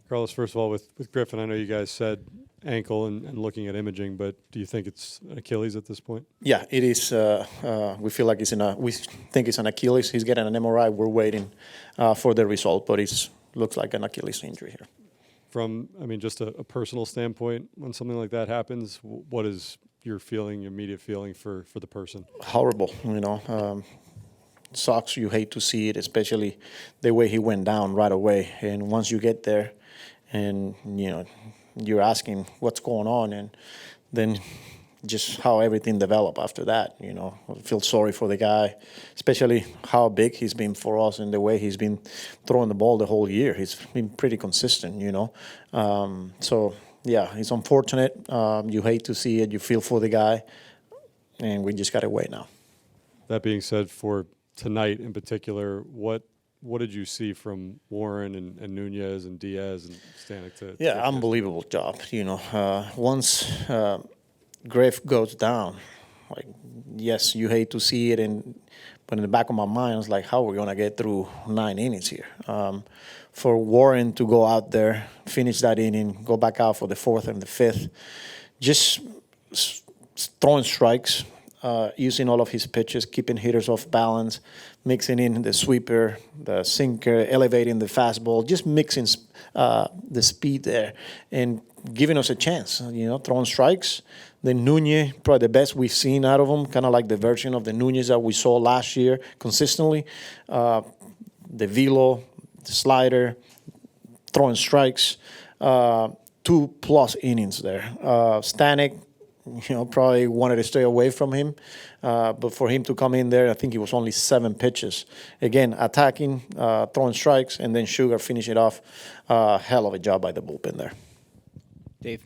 Carlos, first of all, with Griffin, I know you guys said ankle and looking at imaging, but do you think it's an Achilles at this point? Yeah, it is. We feel like we think it's an Achilles. He's getting an MRI. We're waiting for the result, but it looks like an Achilles injury here. From, just a personal standpoint, when something like that happens, what is your feeling, your immediate feeling for the person? Horrible, sucks. You hate to see it, especially the way he went down right away. And once you get there, and you're asking what's going on, and then just how everything developed after that. I feel sorry for the guy, especially how big he's been for us and the way he's been throwing the ball the whole year. He's been pretty consistent, So, yeah, it's unfortunate. You hate to see it. You feel for the guy, and we just got to wait now. That being said, for tonight in particular, what did you see from Warren and Nunez and Diaz and Stanek? Yeah, unbelievable job. Once Griff goes down, yes, you hate to see it, but in the back of my mind, I was like, how are we going to get through 9 innings here? For Warren to go out there, finish that inning, go back out for the 4th and the 5th, just throwing strikes, using all of his pitches, keeping hitters off balance, mixing in the sweeper, the sinker, elevating the fastball, just mixing the speed there and giving us a chance, throwing strikes. Then Nunez, probably the best we've seen out of him, kind of like the version of the Nunez that we saw last year consistently. The velo, the slider, throwing strikes, 2+ innings there. Stanek, probably wanted to stay away from him. But for him to come in there, I think it was only 7 pitches. Again, attacking, throwing strikes, and then Sugar finish it off. Hell of a job by the bullpen there. Dave.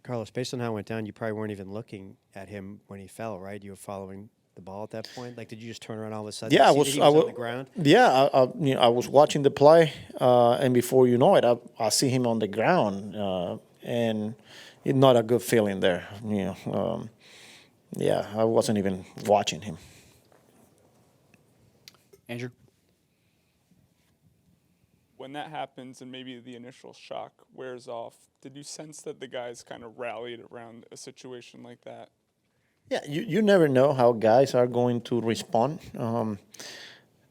Carlos, based on how it went down, you probably weren't even looking at him when he fell, right? You were following the ball at that point? Did you just turn around all of a sudden? Yeah, I was on the ground? Yeah, I was watching the play, and before you know it, I see him on the ground, and it's not a good feeling there. Yeah, I wasn't even watching him. Andrew? When that happens and maybe the initial shock wears off, did you sense that the guys kind of rallied around a situation like that? Yeah, you never know how guys are going to respond.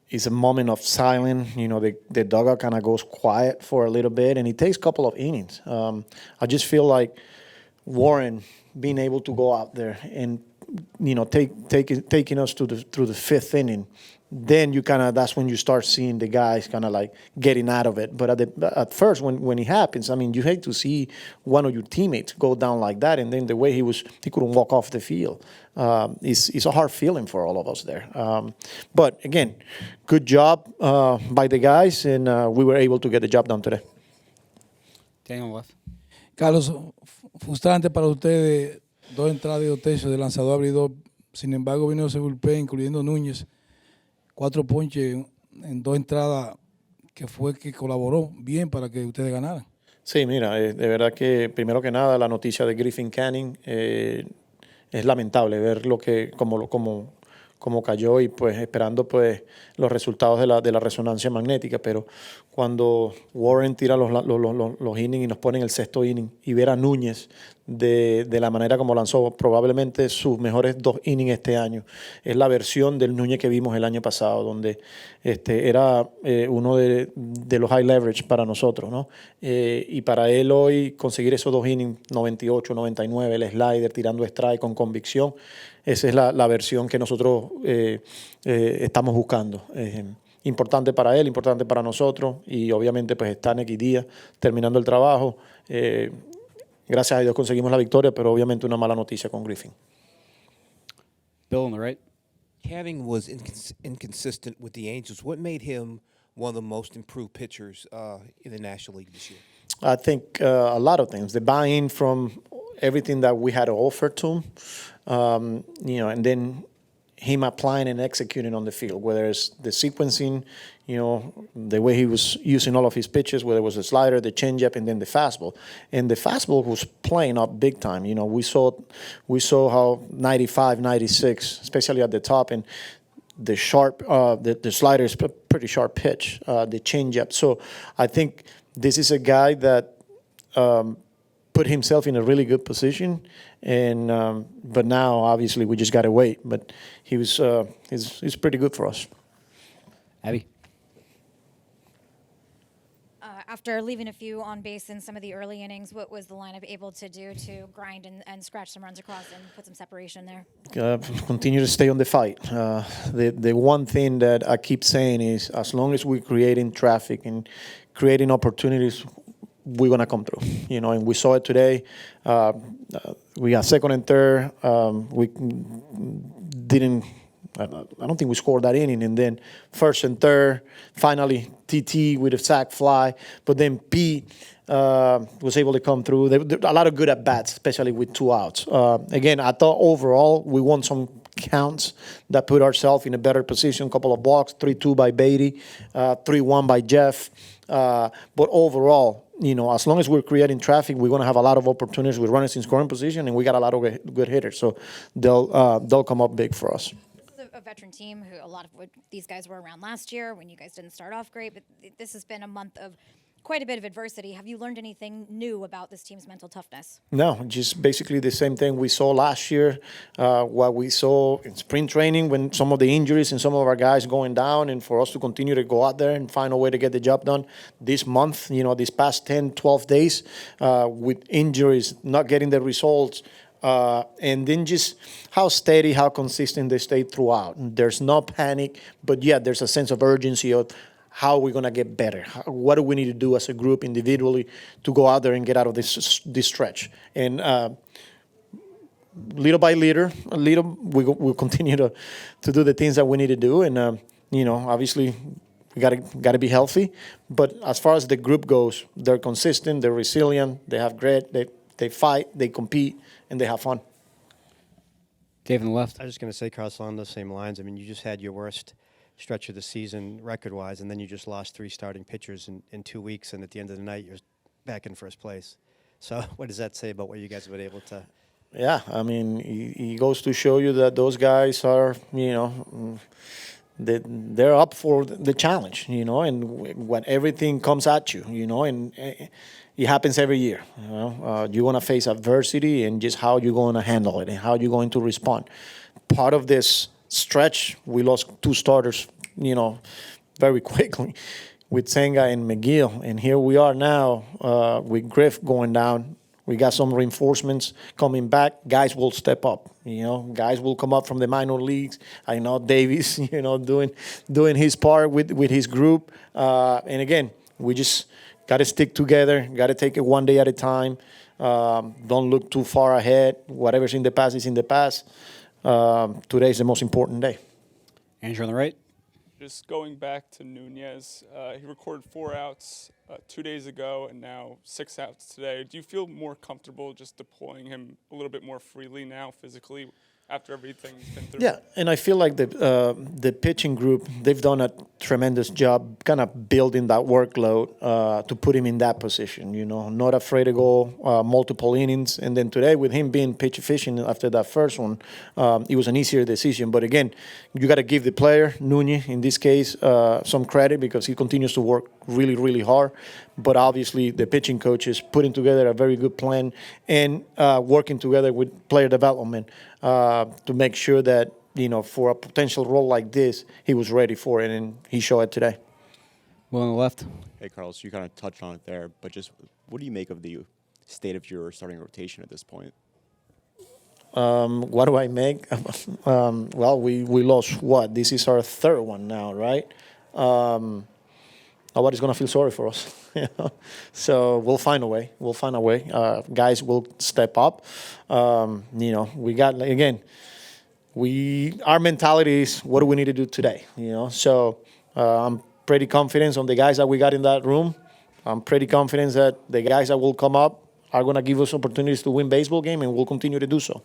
It's a moment of silence. The dugout kind of goes quiet for a little bit, and it takes a couple of innings. I just feel like Warren being able to go out there and taking us through the 5th inning, then that's when you start seeing the guys kind of getting out of it. But at first, when it happens, you hate to see one of your teammates go down like that, and then the way he couldn't walk off the field. It's a hard feeling for all of us there. But again, good job by the guys, and we were able to get the job done today. Daniel left. Carlos, frustrante para ustedes, 2 entradas y 2 tercios de lanzador abridor. Sin embargo, vino ese bullpen, incluyendo Núñez, 4 ponches en 2 entradas, que fue que colaboró bien para que ustedes ganaran. Sí, mira, de verdad que primero que nada la noticia de Griffin Canning es lamentable ver cómo cayó, y pues esperando pues los resultados de la resonancia magnética, pero cuando Warren tira los innings y nos pone en el 6º inning y ver a Núñez de la manera como lanzó probablemente sus mejores 2 innings este año, es la versión del Núñez que vimos el año pasado, donde era uno de los high leverage para nosotros, ¿no? Y para él hoy conseguir esos 2 innings, 98, 99, el slider tirando strike con convicción, esa es la versión que nosotros estamos buscando. Importante para él, importante para nosotros, y obviamente pues Stanek y Díaz terminando el trabajo. Gracias a Dios conseguimos la victoria, pero obviamente una mala noticia con Griffin. Bill on the right. Canning was inconsistent with the Angels. What made him one of the most improved pitchers in the National League this year? I think a lot of things. The buy-in from everything that we had to offer to him, and then him applying and executing on the field, whether it's the sequencing, the way he was using all of his pitches, whether it was the slider, the changeup, and then the fastball. And the fastball was playing up big time. We saw how 95, 96, especially at the top, and the sharp, the slider is a pretty sharp pitch, the changeup. So I think this is a guy that put himself in a really good position, and but now obviously we just got to wait. But he's pretty good for us. Abby. After leaving a few on base in some of the early innings, what was the lineup able to do to grind and scratch some runs across and put some separation there? Continue to stay on the fight. The one thing that I keep saying is, as long as we're creating traffic and creating opportunities, we're gonna come through. You know, and we saw it today. We got second and third. We didn't. I don't think we scored that inning, and then first and third, finally TT with a sac fly, but then Pete was able to come through. There a lot of good at bats, especially with 2 outs. Again, I thought overall we won some counts that put ourselves in a better position. Couple of walks, 3-2 by Beatty, 3-1 by Jeff. But overall, you know, as long as we're creating traffic, we're going to have a lot of opportunities with runners in scoring position, and we got a lot of good hitters, so they'll come up big for us. A veteran team who a lot of these guys were around last year when you guys didn't start off great, but this has been a month of quite a bit of adversity. Have you learned anything new about this team's mental toughness? No, just basically the same thing we saw last year, what we saw in spring training when some of the injuries and some of our guys going down, and for us to continue to go out there and find a way to get the job done this month, you know, these past 10, 12 days with injuries, not getting the results, and then just how steady, how consistent they stay throughout. There's no panic, but yeah, there's a sense of urgency of how we're going to get better. What do we need to do as a group individually to go out there and get out of this stretch? And little by little, we'll continue to do the things that we need to do. And, you know, obviously we got to be healthy. But as far as the group goes, they're consistent, they're resilient, they have grit, they fight, they compete, and they have fun. Dave on the left. I was just going to say, Carlos, along those same lines, I mean, you just had your worst stretch of the season record-wise, and then you just lost 3 starting pitchers in 2 weeks, and at the end of the night, you're back in first place. So what does that say about what you guys have been able to? Yeah, I mean, he goes to show you that those guys are, you know, they're up for the challenge, you know, and when everything comes at you, you know, and it happens every year. You know, you're going to face adversity, and just how you're going to handle it and how you're going to respond. Part of this stretch, we lost 2 starters, you know, very quickly with Senga and McGill. And here we are now with Griff going down. We got some reinforcements coming back. Guys will step up, you know. Guys will come up from the minor leagues. I know Davies, you know, doing his part with his group. And again, we just got to stick together. Got to take it one day at a time. Don't look too far ahead. Whatever's in the past is in the past. Today is the most important day. Andrew on the right. Just going back to Nunez, he recorded 4 outs 2 days ago and now 6 outs today. Do you feel more comfortable just deploying him a little bit more freely now physically after everything he's been through? Yeah, and I feel like the pitching group, they've done a tremendous job kind of building that workload to put him in that position, you know, not afraid to go multiple innings. And then today, with him being pitch efficient after that first one, it was an easier decision. But again, you got to give the player, Nunez in this case, some credit because he continues to work really, really hard. But obviously, the pitching coaches putting together a very good plan and working together with player development to make sure that, you know, for a potential role like this, he was ready for it, and he showed it today. Will on the left. Hey, Carlos, you kind of touched on it there, but just what do you make of the state of your starting rotation at this point? What do I make? Well, we lost what? This is our 3rd one now, right? Nobody's going to feel sorry for us. You know? So we'll find a way. We'll find a way. Guys will step up. You know, we got, again, our mentality is what do we need to do today? You know, so I'm pretty confident on the guys that we got in that room. I'm pretty confident that the guys that will come up are going to give us opportunities to win baseball game, and we'll continue to do so.